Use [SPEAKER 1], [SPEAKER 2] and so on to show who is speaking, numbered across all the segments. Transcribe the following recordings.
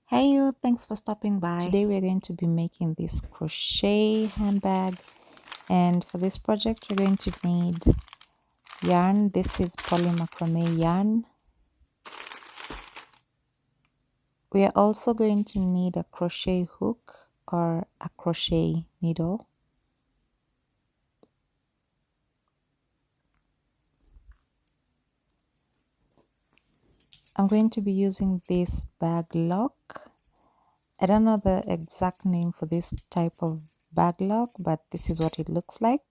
[SPEAKER 1] Hey you, thanks for stopping by. Today we're going to be making this crochet handbag, and for this project we're going to need yarn. This is polycrochet yarn. We are also going to need a crochet hook or a crochet needle. I'm going to be using this bag lock. I don't know the exact name for this type of bag lock, but this is what it looks like.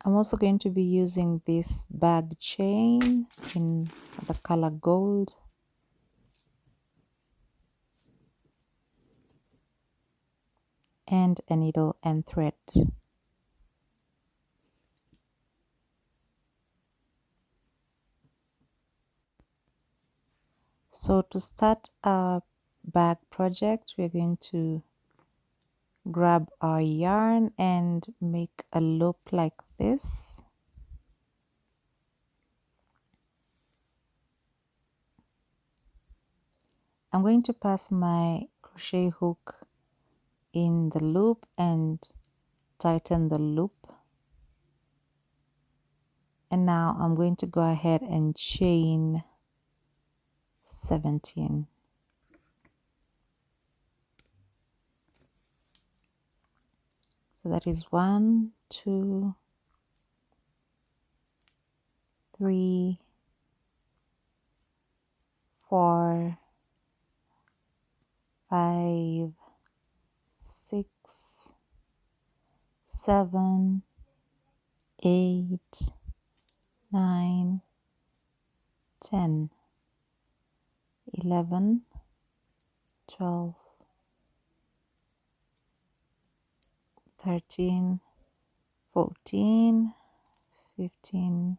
[SPEAKER 1] I'm also going to be using this bag chain in the color gold. And a needle and thread. So to start our bag project, we're going to grab our yarn and make a loop like this. I'm going to pass my crochet hook in the loop and tighten the loop. And now I'm going to go ahead and chain 17. So that is 1, 2, 3, 4, 5, 6, 7, 8, 9, 10, 11, 12, 13, 14, 15,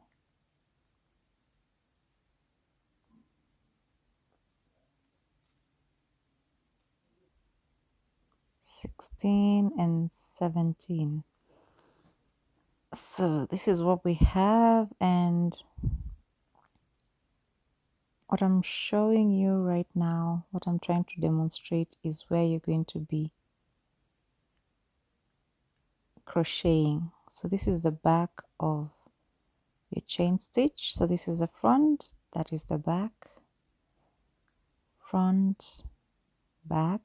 [SPEAKER 1] 16, and 17. So this is what we have, and what I'm showing you right now, what I'm trying to demonstrate is where you're going to be crocheting. So this is the back of your chain stitch. So this is the front, that is the back, front, back.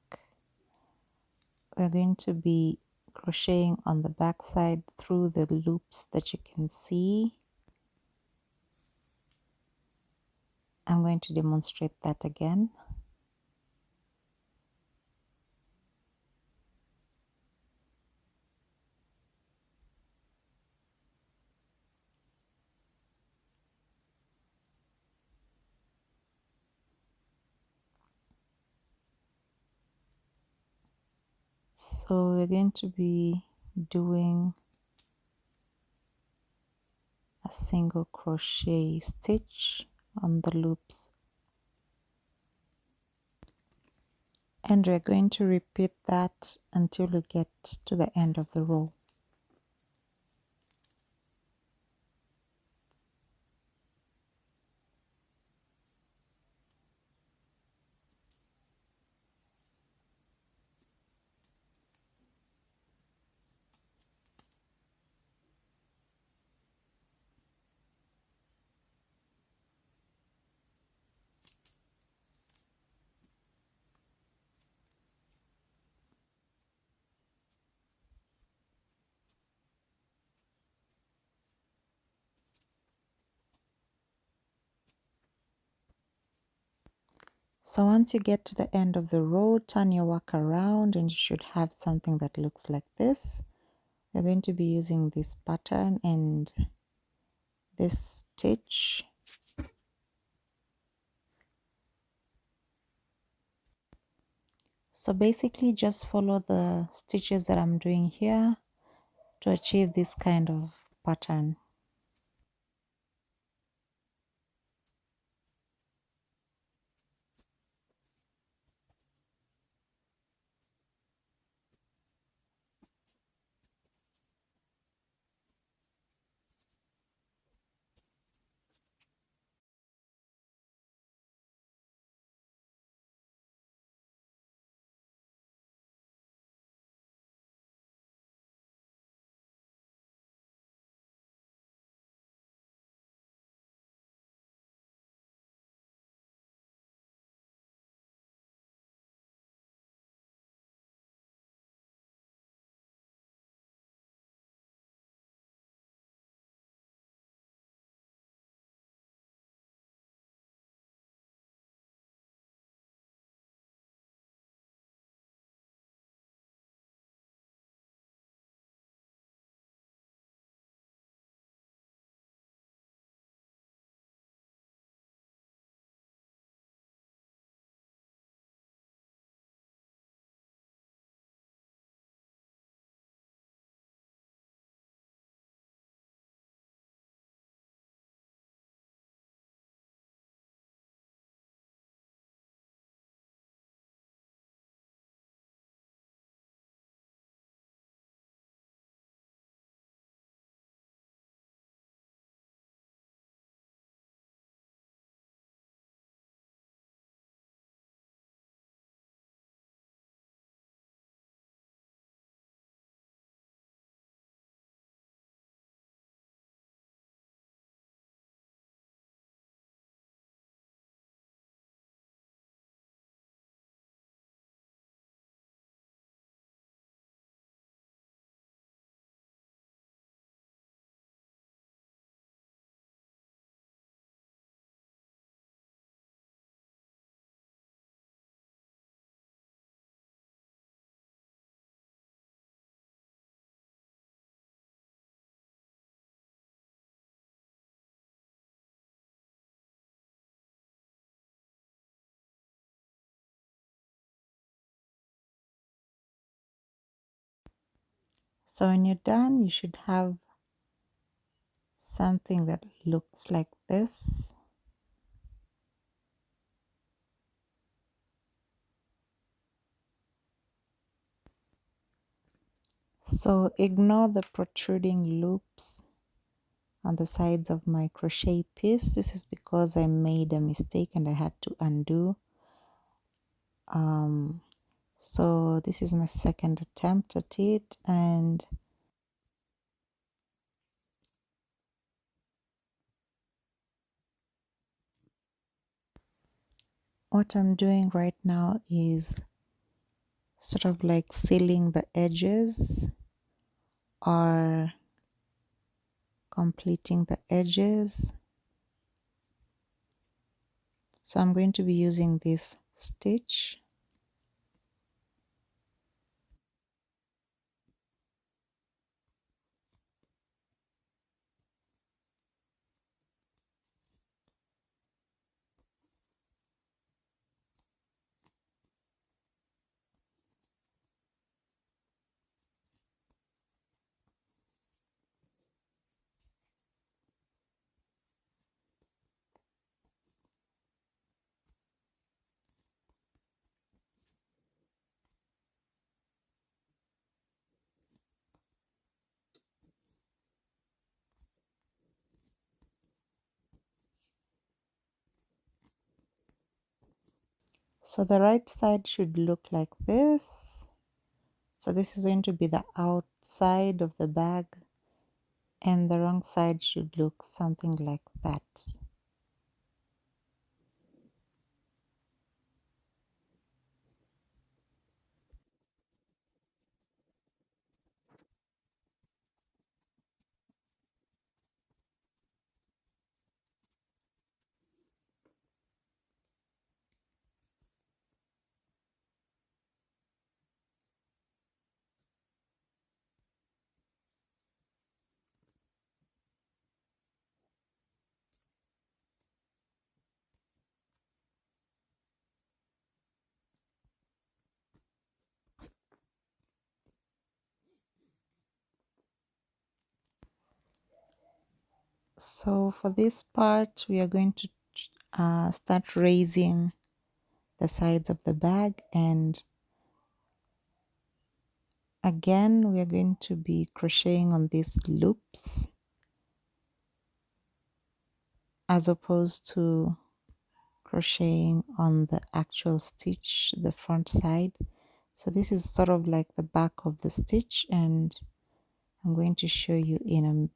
[SPEAKER 1] We're going to be crocheting on the back side through the loops that you can see. I'm going to demonstrate that again. So we're going to be doing a single crochet stitch on the loops, and we're going to repeat that until we get to the end of the row. So once you get to the end of the row, turn your work around and you should have something that looks like this. We're going to be using this pattern and this stitch. So basically just follow the stitches that I'm doing here to achieve this kind of pattern. So when you're done, you should have something that looks like this. So ignore the protruding loops on the sides of my crochet piece. This is because I made a mistake and I had to undo. So this is my second attempt at it, and what I'm doing right now is sort of like sealing the edges or completing the edges. So I'm going to be using this stitch. So the right side should look like this. So this is going to be the outside of the bag, and the wrong side should look something like that. So for this part, we are going to start raising the sides of the bag, and again we are going to be crocheting on these loops as opposed to crocheting on the actual stitch, the front side. So this is sort of like the back of the stitch, and I'm going to show you in a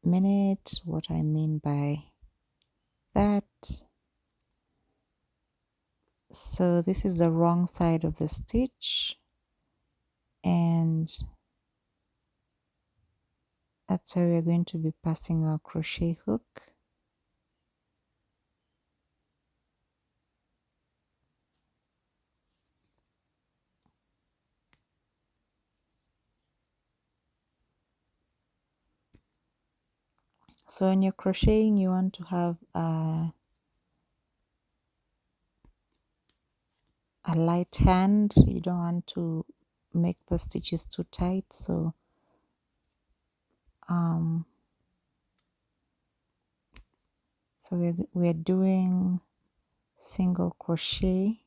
[SPEAKER 1] minute what I mean by that. So this is the wrong side of the stitch, and that's where we're going to be passing our crochet hook. So when you're crocheting, you want to have a light hand. You don't want to make the stitches too tight. So we're doing single crochet,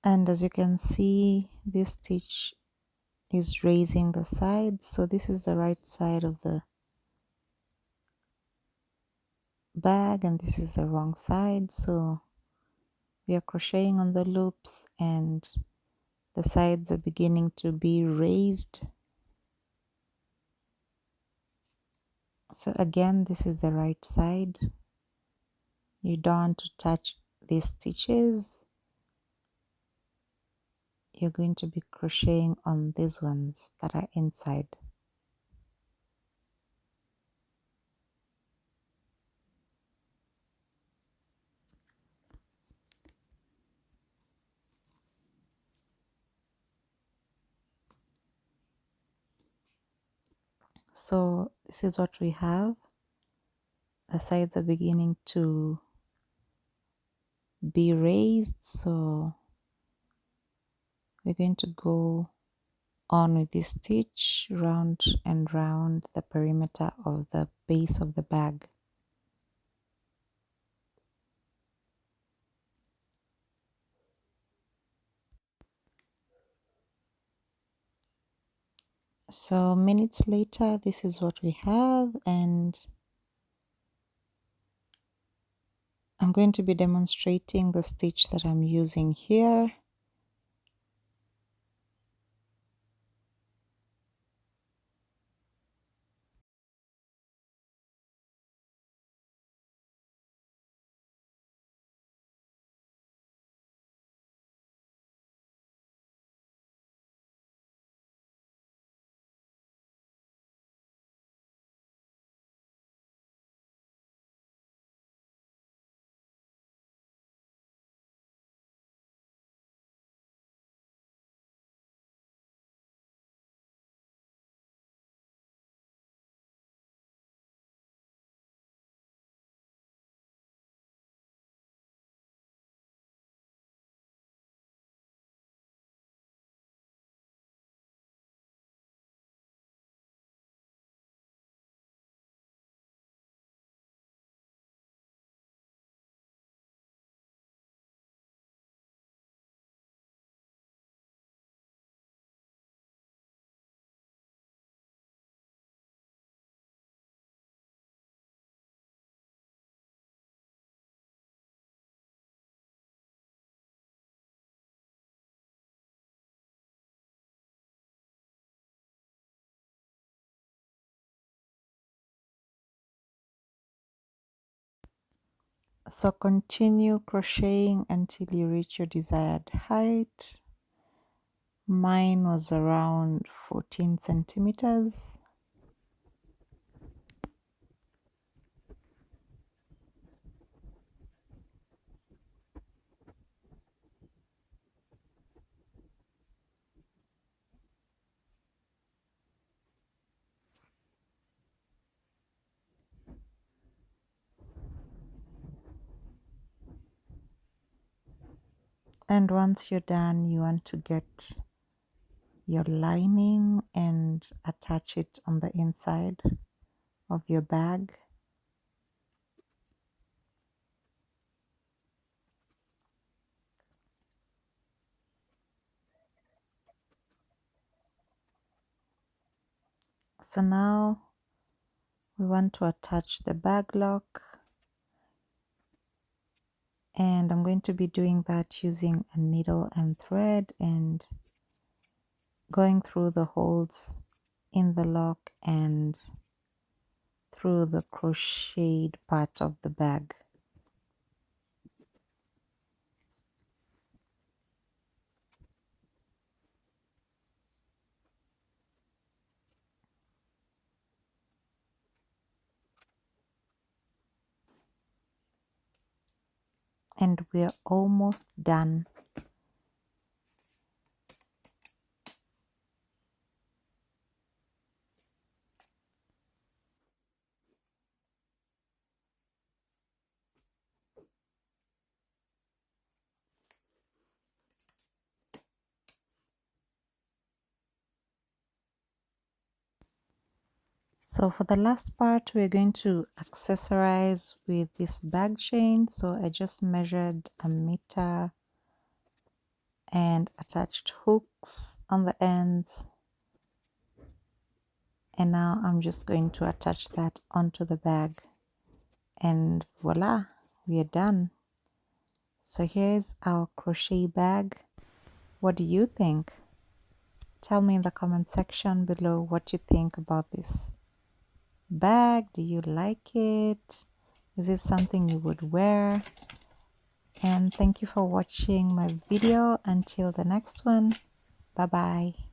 [SPEAKER 1] and as you can see, this stitch is raising the sides. So this is the right side of the bag, and this is the wrong side. So we are crocheting on the loops, and the sides are beginning to be raised. So again, this is the right side. You don't want to touch these stitches. You're going to be crocheting on these ones that are inside. So this is what we have. The sides are beginning to be raised, so we're going to go on with this stitch round and round the perimeter of the base of the bag. So minutes later, this is what we have, and I'm going to be demonstrating the stitch that I'm using here. So continue crocheting until you reach your desired height. Mine was around 14 centimeters. And once you're done, you want to get your lining and attach it on the inside of your bag. So now we want to attach the bag lock, and I'm going to be doing that using a needle and thread and going through the holes in the lock and through the crocheted part of the bag. And we're almost done. So for the last part, we're going to accessorize with this bag chain. So I just measured 1 meter and attached hooks on the ends. And now I'm just going to attach that onto the bag. And voila, we are done. So here's our crochet bag. What do you think? Tell me in the comment section below what you think about this bag. Do you like it? Is it something you would wear? And thank you for watching my video. Until the next one, bye bye.